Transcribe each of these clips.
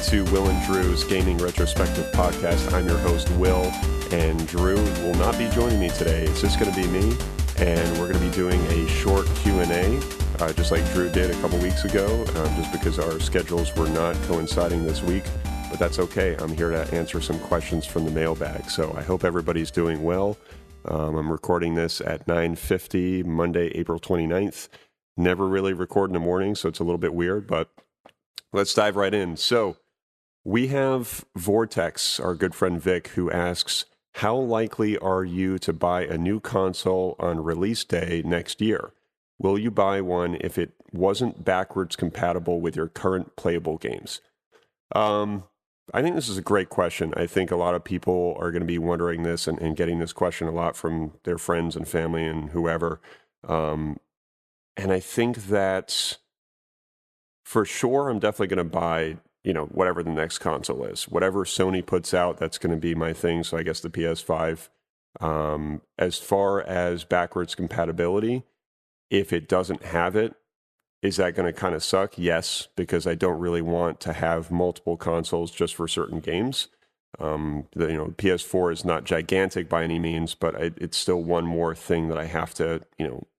to Will and Drew's Gaming Retrospective Podcast. I'm your host, Will, and Drew will not be joining me today. It's just going to be me, and we're going to be doing a short Q&A, just like Drew did a couple weeks ago, just because our schedules were not coinciding this week. But that's okay. I'm here to answer some questions from the mailbag. So I hope everybody's doing well. I'm recording this at 9:50, Monday, April 29th. Never really record in the morning, so it's a little bit weird, but let's dive right in. So we have Vortex, our good friend Vic, who asks, how likely are you to buy a new console on release day next year? Will you buy one if it wasn't backwards compatible with your current playable games? I think this is a great question. I think a lot of people are going to be wondering this and getting this question a lot from their friends and family and whoever. And I think that for sure, I'm definitely going to buy, whatever the next console is. Whatever Sony puts out, that's going to be my thing. So I guess the PS5. As far as backwards compatibility, if it doesn't have it, is that going to kind of suck? Yes, because I don't really want to have multiple consoles just for certain games. PS4 is not gigantic by any means, but it's still one more thing that I have to,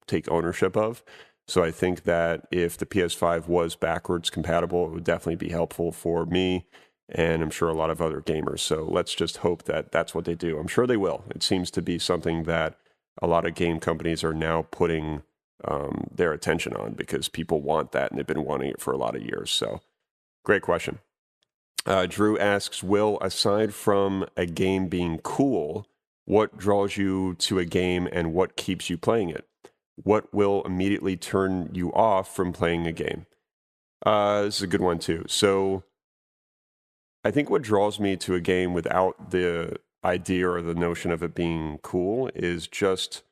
take ownership of. So I think that if the PS5 was backwards compatible, it would definitely be helpful for me, and I'm sure a lot of other gamers. So let's just hope that that's what they do. I'm sure they will. It seems to be something that a lot of game companies are now putting their attention on because people want that and they've been wanting it for a lot of years. So great question. Drew asks, Will, aside from a game being cool, what draws you to a game and what keeps you playing it? What will immediately turn you off from playing a game? This is a good one too. So I think what draws me to a game without the idea or the notion of it being cool is just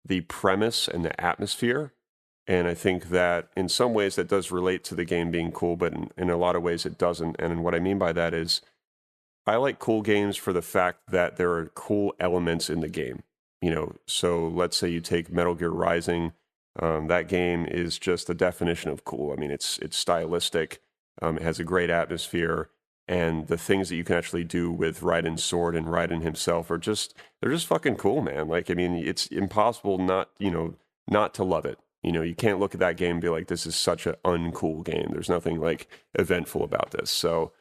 the premise and the atmosphere. And I think that in some ways that does relate to the game being cool, but in a lot of ways it doesn't. And what I mean by that is I like cool games for the fact that there are cool elements in the game. So let's say you take Metal Gear Rising. That game is just the definition of cool. I mean, it's stylistic. It has a great atmosphere. And the things that you can actually do with Raiden's sword and Raiden himself they're just fucking cool, man. Like, I mean, it's impossible not to love it. You can't look at that game and be like, this is such an uncool game. There's nothing like eventful about this. So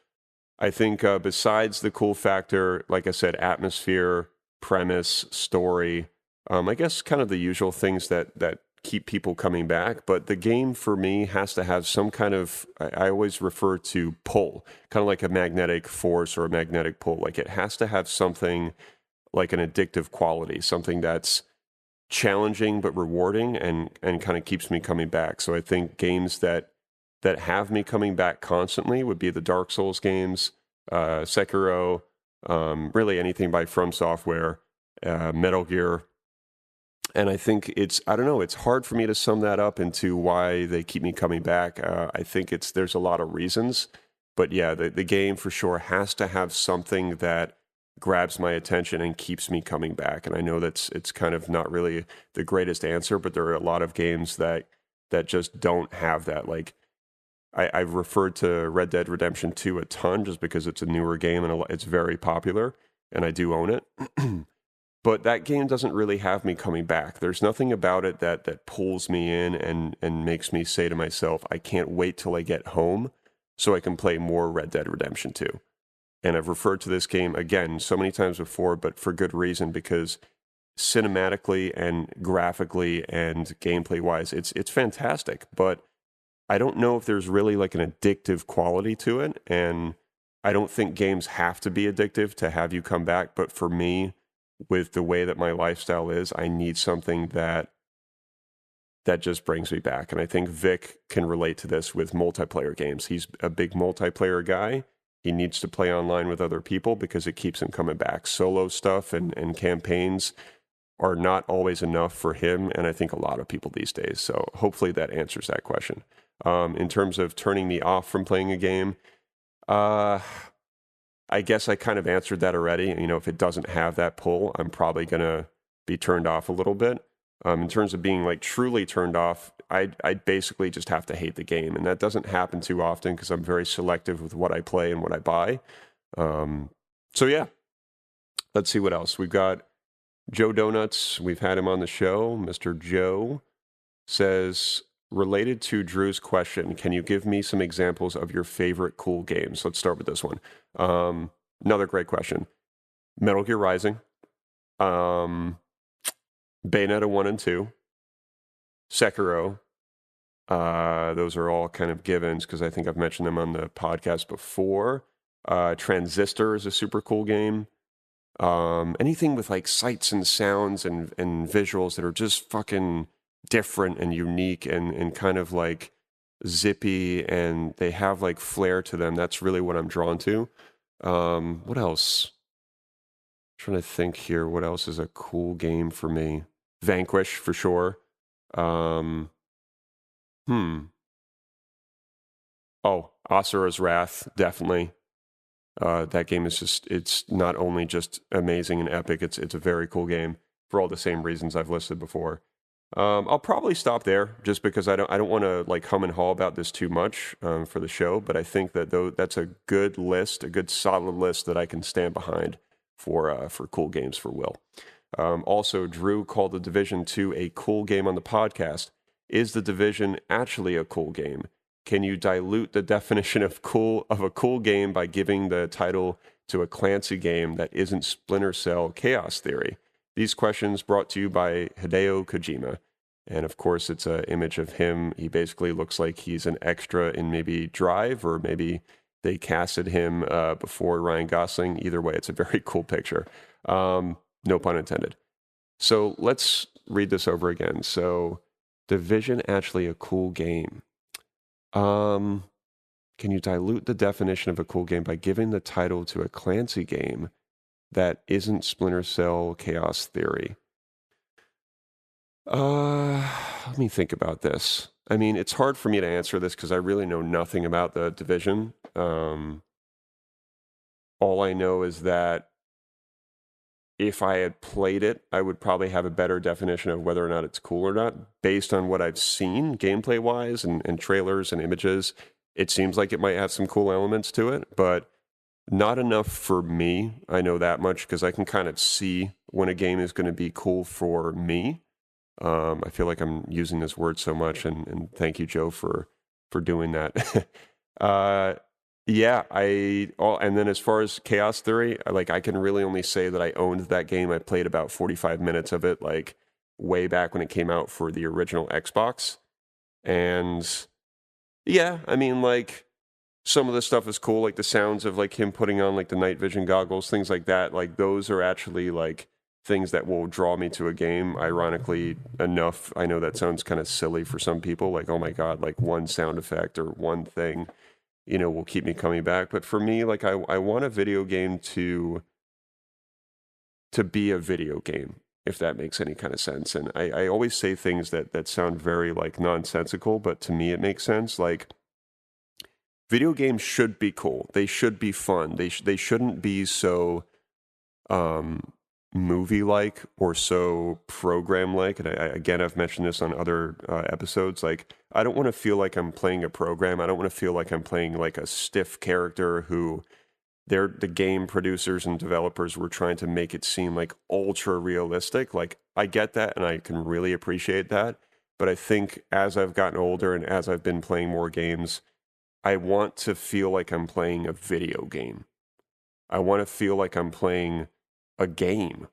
I think besides the cool factor, like I said, atmosphere, premise, story, I guess kind of the usual things that keep people coming back, but the game for me has to have some kind of, I always refer to pull, kind of like a magnetic force or a magnetic pull. Like it has to have something like an addictive quality, something that's challenging but rewarding and kind of keeps me coming back. So I think games that have me coming back constantly would be the Dark Souls games, Sekiro, really anything by From Software, Metal Gear. And I think it's hard for me to sum that up into why they keep me coming back. I think there's a lot of reasons, but yeah, the game for sure has to have something that grabs my attention and keeps me coming back. And I know it's kind of not really the greatest answer, but there are a lot of games that just don't have that. Like I've referred to Red Dead Redemption 2 a ton just because it's a newer game and it's very popular, and I do own it. But that game doesn't really have me coming back. There's nothing about it that pulls me in and makes me say to myself, I can't wait till I get home so I can play more Red Dead Redemption 2. And I've referred to this game, again, so many times before, but for good reason, because cinematically and graphically and gameplay-wise, it's fantastic. But I don't know if there's really like an addictive quality to it. And I don't think games have to be addictive to have you come back. But for me, with the way that my lifestyle is, I need something that just brings me back. And I think Vic can relate to this with multiplayer games. He's a big multiplayer guy. He needs to play online with other people because it keeps him coming back. Solo stuff and campaigns are not always enough for him, and I think a lot of people these days. So hopefully that answers that question. In terms of turning me off from playing a game, I guess I kind of answered that already. If it doesn't have that pull, I'm probably going to be turned off a little bit. In terms of being like truly turned off, I basically just have to hate the game, and that doesn't happen too often because I'm very selective with what I play and what I buy. So yeah, let's see what else we've got. Joe Donuts, we've had him on the show. Mr. Joe says, related to Drew's question, can you give me some examples of your favorite cool games? Let's start with this one. Another great question. Metal Gear Rising, Bayonetta 1 and 2, Sekiro. Those are all kind of givens because I think I've mentioned them on the podcast before. Transistor is a super cool game. Anything with like sights and sounds and visuals that are just fucking different and unique and kind of like zippy, and they have like flair to them. That's really what I'm drawn to. What else? I'm trying to think here. What else is a cool game for me? Vanquish for sure. Oh, Asura's Wrath, definitely. That game is just, it's not only just amazing and epic, it's a very cool game for all the same reasons I've listed before. I'll probably stop there just because I don't want to like hum and haw about this too much for the show, but I think that that's a good list, a good solid list that I can stand behind for cool games for Will. Also, Drew called The Division 2 a cool game on the podcast. Is The Division actually a cool game? Can you dilute the definition of a cool game by giving the title to a Clancy game that isn't Splinter Cell Chaos Theory? These questions brought to you by Hideo Kojima. And of course, it's an image of him. He basically looks like he's an extra in maybe Drive, or maybe they casted him before Ryan Gosling. Either way, it's a very cool picture. No pun intended. So let's read this over again. So, Division actually a cool game? Can you dilute the definition of a cool game by giving the title to a Clancy game that isn't Splinter Cell Chaos Theory? Let me think about this. I mean, it's hard for me to answer this because I really know nothing about the Division. All I know is that if I had played it, I would probably have a better definition of whether or not it's cool or not. Based on what I've seen gameplay-wise and trailers and images, it seems like it might have some cool elements to it, but not enough for me. I know that much because I can kind of see when a game is going to be cool for me. I feel like I'm using this word so much, and thank you, Joe, for doing that. And then as far as Chaos Theory, I can really only say that I owned that game. I played about 45 minutes of it, like way back when it came out for the original Xbox. And yeah, I mean, like some of the stuff is cool, like the sounds of like him putting on like the night vision goggles, things like that. Like those are actually like things that will draw me to a game, ironically enough. I know that sounds kind of silly for some people, like, oh my God, like one sound effect or one thing, will keep me coming back. But for me, like I want a video game to be a video game, if that makes any kind of sense. And I always say things that sound very like nonsensical, but to me it makes sense. Like video games should be cool. They should be fun. They shouldn't be so movie-like or so program-like. And I've mentioned this on other episodes. Like, I don't want to feel like I'm playing a program. I don't want to feel like I'm playing like a stiff character who the game producers and developers were trying to make it seem like ultra realistic. Like, I get that and I can really appreciate that. But I think as I've gotten older and as I've been playing more games, I want to feel like I'm playing a video game. I want to feel like I'm playing a game,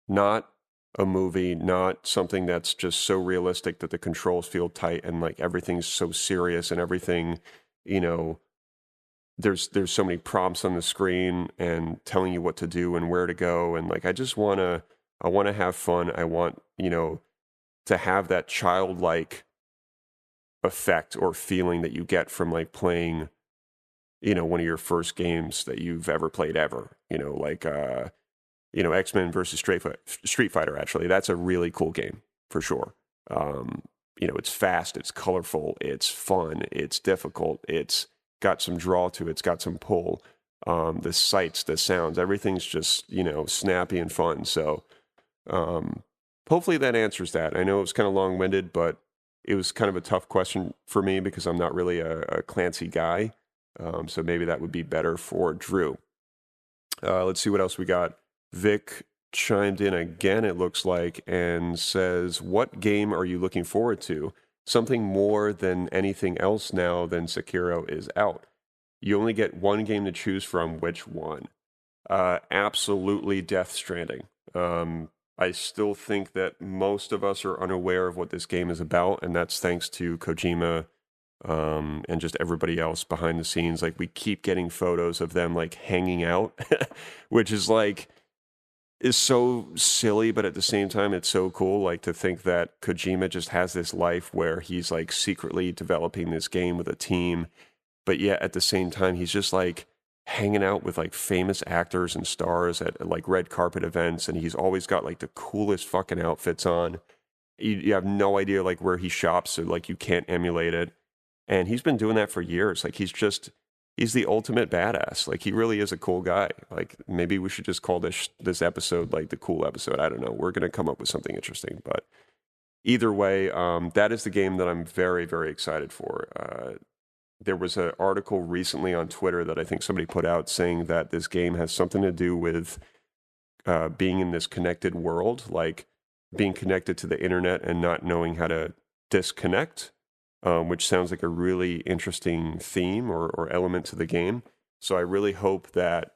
not a movie, not something that's just so realistic that the controls feel tight and like everything's so serious and everything, there's so many prompts on the screen and telling you what to do and where to go. And like, I want to have fun. I want, to have that childlike effect or feeling that you get from like playing, one of your first games that you've ever played ever, X-Men versus Street Fighter, actually. That's a really cool game, for sure. It's fast, it's colorful, it's fun, it's difficult, it's got some draw to it, it's got some pull. The sights, the sounds, everything's just, snappy and fun. So, hopefully that answers that. I know it was kind of long-winded, but it was kind of a tough question for me because I'm not really a Clancy guy. So maybe that would be better for Drew. Let's see what else we got. Vic chimed in again, it looks like, and says, what game are you looking forward to? Something more than anything else now than Sekiro is out. You only get one game to choose from. Which one? Absolutely Death Stranding. I still think that most of us are unaware of what this game is about, and that's thanks to Kojima and just everybody else behind the scenes. Like, we keep getting photos of them like hanging out, which is like is so silly, but at the same time it's so cool. Like, to think that Kojima just has this life where he's like secretly developing this game with a team, but yet at the same time he's just like hanging out with like famous actors and stars at like red carpet events, and he's always got like the coolest fucking outfits on. You have no idea like where he shops, so like you can't emulate it. And he's been doing that for years. Like, he's the ultimate badass. Like, he really is a cool guy. Like, maybe we should just call this episode like the cool episode. I don't know. We're gonna come up with something interesting, but either way, that is the game that I'm very, very excited for. There was an article recently on Twitter that I think somebody put out saying that this game has something to do with being in this connected world, like being connected to the internet and not knowing how to disconnect, which sounds like a really interesting theme or element to the game. So I really hope that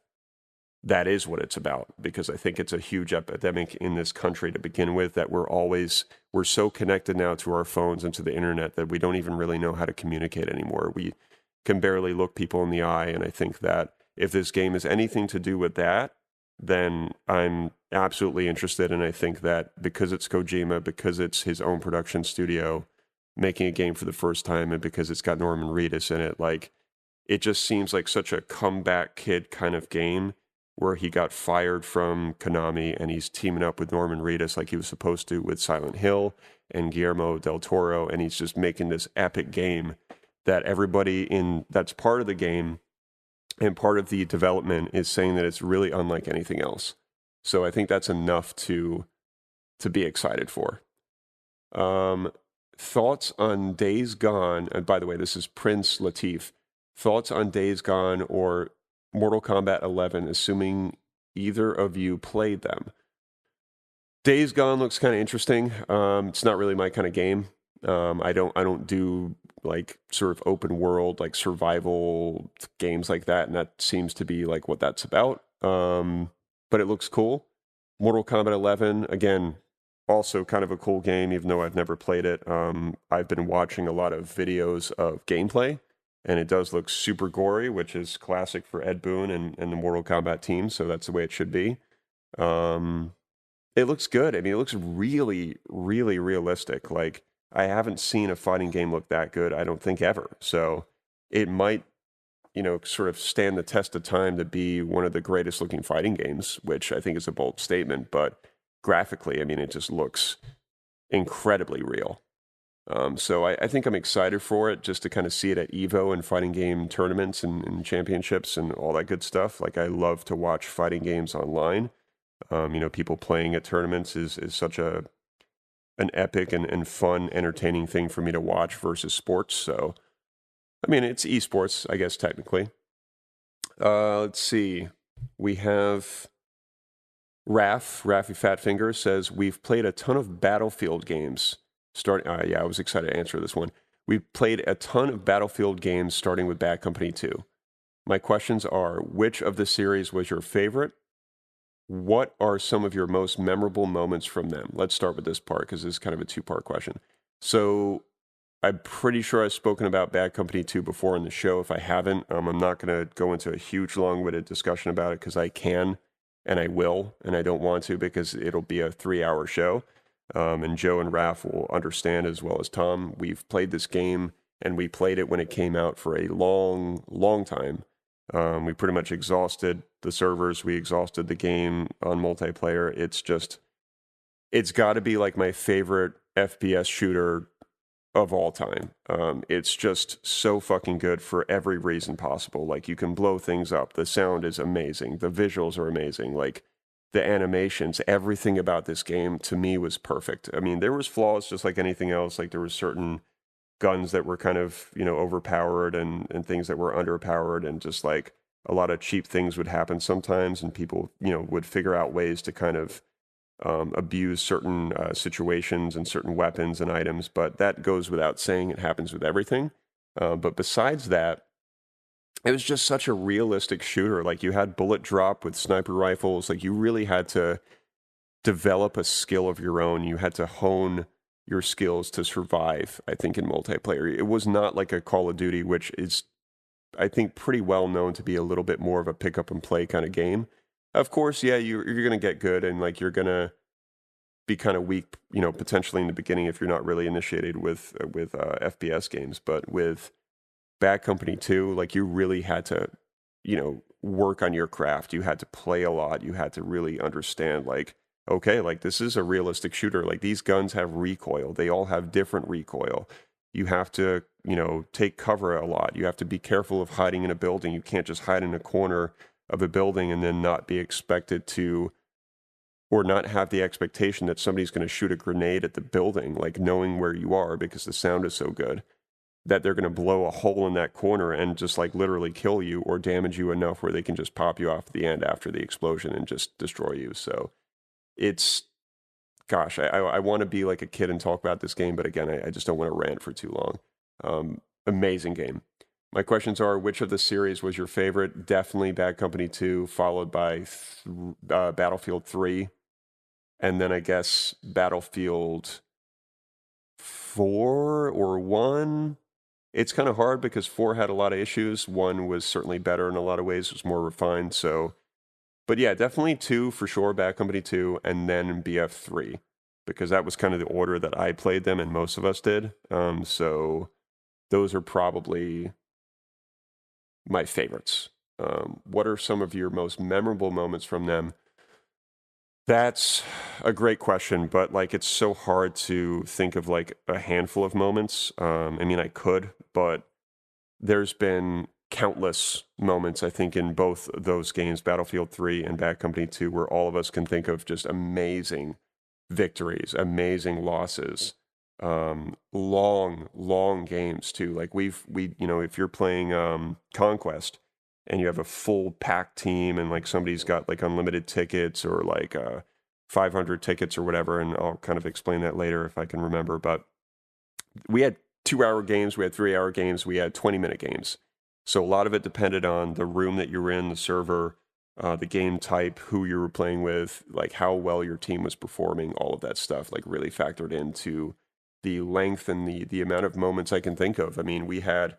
that is what it's about, because I think it's a huge epidemic in this country to begin with, that we're so connected now to our phones and to the internet that we don't even really know how to communicate anymore. We can barely look people in the eye. And I think that if this game is anything to do with that, then I'm absolutely interested. And I think that because it's Kojima, because it's his own production studio making a game for the first time, and because it's got Norman Reedus in it, like, it just seems like such a comeback kid kind of game, where he got fired from Konami and he's teaming up with Norman Reedus like he was supposed to with Silent Hill and Guillermo del Toro, and he's just making this epic game that everybody that's part of the game and part of the development is saying that it's really unlike anything else. So I think that's enough to be excited for. Thoughts on Days Gone, and by the way, this is Prince Latif. Thoughts on Days Gone or Mortal Kombat 11, assuming either of you played them. Days Gone looks kind of interesting. It's not really my kind of game. I don't do like sort of open world, like survival games like that, and that seems to be like what that's about. But it looks cool. Mortal Kombat 11, again, also kind of a cool game, even though I've never played it. I've been watching a lot of videos of gameplay, and it does look super gory, which is classic for Ed Boon and the Mortal Kombat team, so that's the way it should be. It looks good. I mean, it looks really, really realistic. Like, I haven't seen a fighting game look that good, I don't think, ever. So it might, sort of stand the test of time to be one of the greatest looking fighting games, which I think is a bold statement, but graphically, I mean, it just looks incredibly real. So I think I'm excited for it, just to kind of see it at EVO and fighting game tournaments and championships and all that good stuff. Like, I love to watch fighting games online. People playing at tournaments is such an epic and fun, entertaining thing for me to watch versus sports. So, I mean, it's esports, I guess, technically. Let's see. We have Raffy Fatfinger says, we've played a ton of Battlefield games. I was excited to answer this one. We've played a ton of Battlefield games, starting with Bad Company 2. My questions are, which of the series was your favorite? What are some of your most memorable moments from them? Let's start with this part, because this is kind of a two-part question. So I'm pretty sure I've spoken about Bad Company 2 before in the show. If I haven't, I'm not going to go into a huge, long-winded discussion about it, because I can, and I will, and I don't want to, because it'll be a 3-hour show. And Joe and Raph will understand, as well as Tom. We've played this game, and we played it when it came out for a long, long time. We pretty much exhausted the servers. We exhausted the game on multiplayer. It's got to be like my favorite FPS shooter of all time. It's just so fucking good for every reason possible. Like, you can blow things up. The sound is amazing. The visuals are amazing. Like, the animations, everything about this game to me was perfect. I mean, there was flaws just like anything else. Like there were certain guns that were kind of, overpowered and things that were underpowered, and just like a lot of cheap things would happen sometimes, and people, would figure out ways to kind of abuse certain situations and certain weapons and items. But that goes without saying. It happens with everything. But besides that, it was just such a realistic shooter. Like you had bullet drop with sniper rifles. Like you really had to develop a skill of your own. You had to hone your skills to survive, I think, in multiplayer. It was not like a Call of Duty, which is, I think, pretty well known to be a little bit more of a pick up and play kind of game. Of course, yeah, you're going to get good, and like you're going to be kind of weak, potentially in the beginning if you're not really initiated with FPS games. But with Bad Company 2, like you really had to, work on your craft. You had to play a lot. You had to really understand, like, okay, like this is a realistic shooter. Like these guns have recoil. They all have different recoil. You have to, take cover a lot. You have to be careful of hiding in a building. You can't just hide in a corner of a building and then not be expected to, or not have the expectation that somebody's going to shoot a grenade at the building, like knowing where you are because the sound is so good that they're going to blow a hole in that corner and just like literally kill you or damage you enough where they can just pop you off at the end after the explosion and just destroy you. So it's, gosh, I want to be like a kid and talk about this game, but again, I just don't want to rant for too long. Amazing game. My questions are, which of the series was your favorite? Definitely Bad Company 2, followed by Battlefield 3, and then I guess Battlefield 4 or 1. It's kind of hard because 4 had a lot of issues. 1 was certainly better in a lot of ways. It was more refined. So, but yeah, definitely 2 for sure, Bad Company 2, and then BF3, because that was kind of the order that I played them and most of us did. So those are probably my favorites. What are some of your most memorable moments from them? That's a great question, but like it's so hard to think of like a handful of moments. I mean, I could, but there's been countless moments, I think, in both those games, Battlefield 3 and Bad Company 2, where all of us can think of just amazing victories, amazing losses, long games too. Like if you're playing Conquest and you have a full packed team and like somebody's got like unlimited tickets or like 500 tickets or whatever, and I'll kind of explain that later if I can remember. But we had 2-hour games, we had 3-hour games, we had 20-minute games. So a lot of it depended on the room that you were in, the server, the game type, who you were playing with, like how well your team was performing, all of that stuff like really factored into the length and the amount of moments I can think of. I mean, we had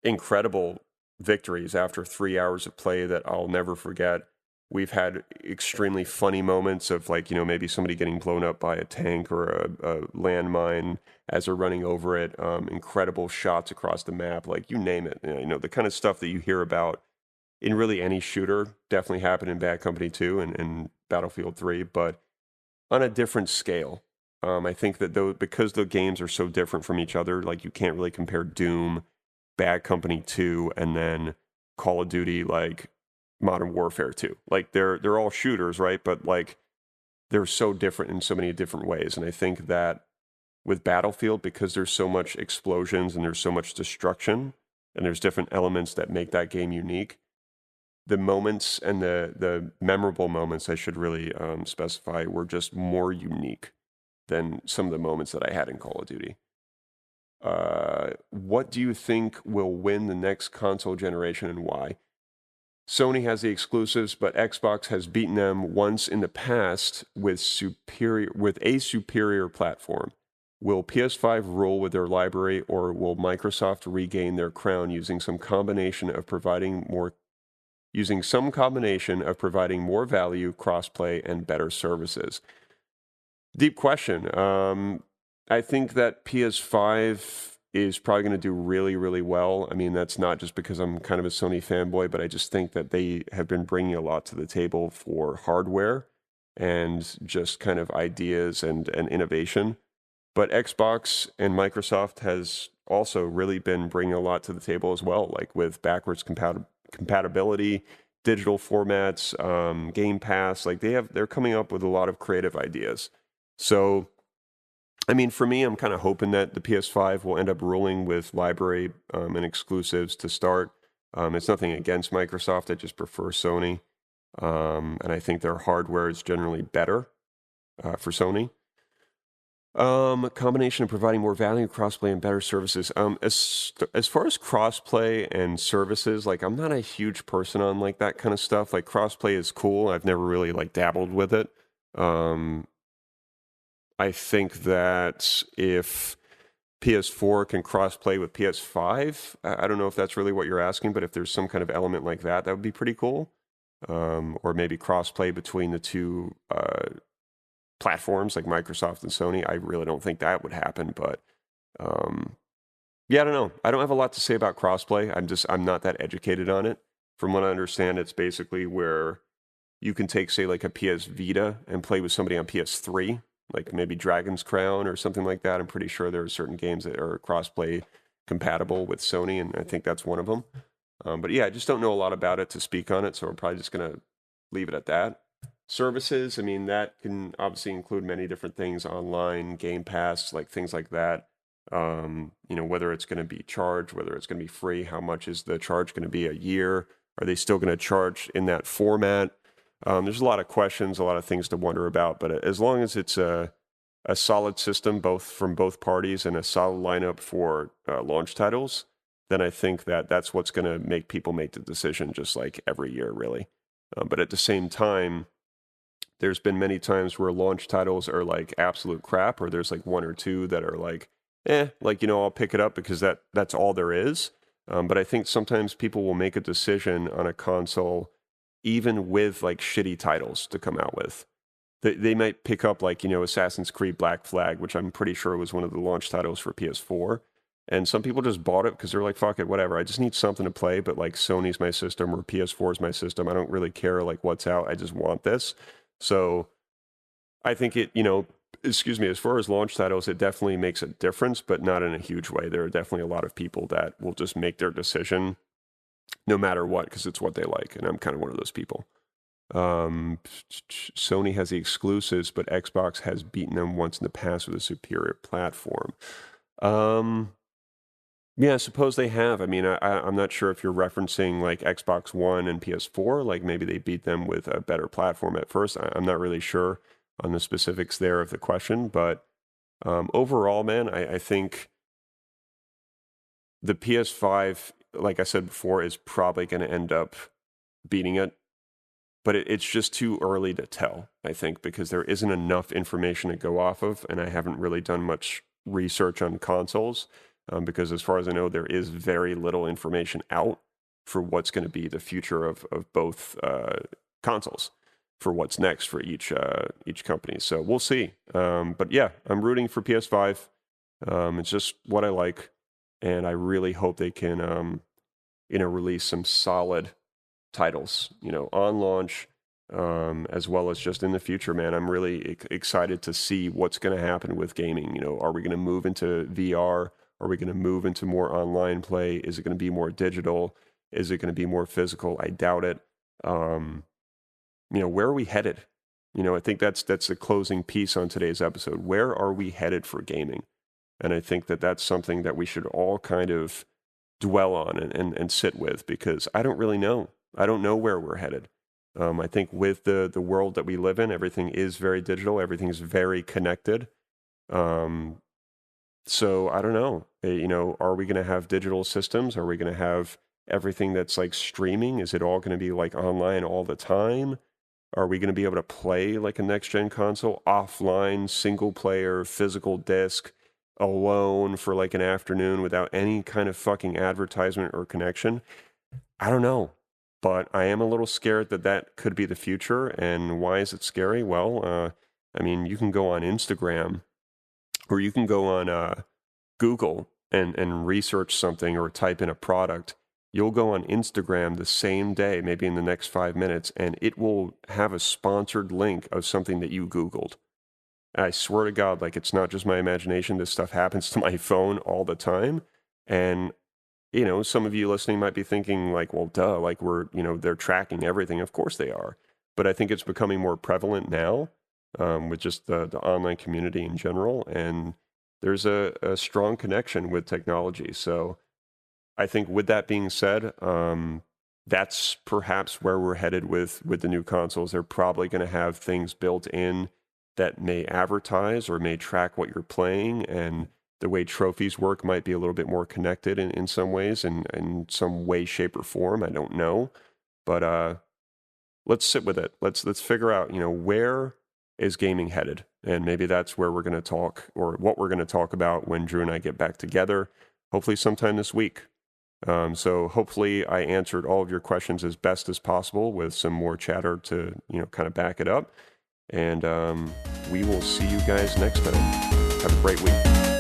incredible victories after 3 hours of play that I'll never forget. We've had extremely funny moments of like, maybe somebody getting blown up by a tank or a landmine as they're running over it. Incredible shots across the map, like you name it. The kind of stuff that you hear about in really any shooter definitely happened in Bad Company 2 and Battlefield 3, but on a different scale. I think that because the games are so different from each other, like you can't really compare Doom, Bad Company 2, and then Call of Duty, like Modern Warfare 2. Like they're all shooters, right? But like they're so different in so many different ways. And I think that with Battlefield, because there's so much explosions and there's so much destruction and there's different elements that make that game unique, the moments and the memorable moments, I should really specify, were just more unique than some of the moments that I had in Call of Duty. What do you think will win the next console generation and why? Sony has the exclusives, but Xbox has beaten them once in the past with a superior platform. Will PS5 rule with their library, or will Microsoft regain their crown using some combination of providing more value, crossplay, and better services? Deep question. I think that PS5 is probably going to do really, really well. I mean, that's not just because I'm kind of a Sony fanboy, but I just think that they have been bringing a lot to the table for hardware and just kind of ideas and innovation. But Xbox and Microsoft has also really been bringing a lot to the table as well, like with backwards compatibility, digital formats, Game Pass. Like they're coming up with a lot of creative ideas. So, I mean, for me, I'm kind of hoping that the PS5 will end up ruling with library and exclusives to start. It's nothing against Microsoft. I just prefer Sony. And I think their hardware is generally better for Sony. A combination of providing more value, crossplay, and better services. As far as crossplay and services, like I'm not a huge person on like that kind of stuff. Like crossplay is cool. I've never really like dabbled with it. I think that if PS4 can crossplay with PS5, I don't know if that's really what you're asking, but if there's some kind of element like that, that would be pretty cool. Or maybe crossplay between the two platforms like Microsoft and Sony. I really don't think that would happen, but yeah, I don't know. I don't have a lot to say about crossplay. I'm not that educated on it. From what I understand, it's basically where you can take, say, like a PS Vita and play with somebody on PS3, like maybe Dragon's Crown or something like that. I'm pretty sure there are certain games that are crossplay compatible with Sony, and I think that's one of them. But yeah, I just don't know a lot about it to speak on it, so we're probably just going to leave it at that. Services, I mean, that can obviously include many different things, online, Game Pass, like things like that. Whether it's going to be charged, whether it's going to be free, how much is the charge going to be a year? Are they still going to charge in that format? There's a lot of questions, a lot of things to wonder about, but as long as it's a solid system, both from both parties, and a solid lineup for launch titles, then I think that that's what's going to make people make the decision, just like every year, really. But at the same time, there's been many times where launch titles are like absolute crap, or there's like one or two that are like, I'll pick it up because that's all there is. But I think sometimes people will make a decision on a console even with like shitty titles to come out with. They might pick up like, Assassin's Creed Black Flag, which I'm pretty sure was one of the launch titles for PS4. And some people just bought it because they're like, fuck it, whatever. I just need something to play, but like Sony's my system or PS4 is my system. I don't really care like what's out. I just want this. So I think as far as launch titles, it definitely makes a difference, but not in a huge way. There are definitely a lot of people that will just make their decision no matter what, because it's what they like. And I'm kind of one of those people. Sony has the exclusives, but Xbox has beaten them once in the past with a superior platform. Yeah, I suppose they have. I mean, I'm not sure if you're referencing like Xbox One and PS4. Like maybe they beat them with a better platform at first. I'm not really sure on the specifics there of the question. But overall, man, I think the PS5, like I said before, is probably going to end up beating it. But it's just too early to tell, I think, because there isn't enough information to go off of. And I haven't really done much research on consoles. Because as far as I know, there is very little information out for what's going to be the future of both consoles, for what's next for each company. So we'll see. But yeah, I'm rooting for PS5. It's just what I like, and I really hope they can, release some solid titles, on launch, as well as just in the future, man. I'm really excited to see what's going to happen with gaming. Are we going to move into VR? Are we going to move into more online play? Is it going to be more digital? Is it going to be more physical? I doubt it. Where are we headed? I think that's the closing piece on today's episode. Where are we headed for gaming? And I think that that's something that we should all kind of dwell on and sit with, because I don't really know. I don't know where we're headed. I think with the world that we live in, everything is very digital. Everything is very connected. So I don't know, are we going to have digital systems? Are we going to have everything that's like streaming? Is it all going to be like online all the time? Are we going to be able to play like a next gen console offline, single player, physical disc, alone for like an afternoon without any kind of fucking advertisement or connection? I don't know, but I am a little scared that could be the future. And why is it scary? Well, you can go on Instagram, or you can go on Google and research something, or type in a product. You'll go on Instagram the same day, maybe in the next 5 minutes, and it will have a sponsored link of something that you Googled. I swear to God, like, it's not just my imagination. This stuff happens to my phone all the time. And some of you listening might be thinking like, well, duh, like they're tracking everything. Of course they are. But I think it's becoming more prevalent now with just the online community in general. And there's a strong connection with technology. So I think with that being said, that's perhaps where we're headed with the new consoles. They're probably going to have things built in that may advertise or may track what you're playing, and the way trophies work might be a little bit more connected in some ways, in some way, shape, or form. I don't know, but let's sit with it. Let's figure out, where is gaming headed, and maybe that's where we're going to talk, or what we're going to talk about when Drew and I get back together, hopefully sometime this week. So hopefully I answered all of your questions as best as possible with some more chatter to, kind of back it up. And we will see you guys next time. Have a great week.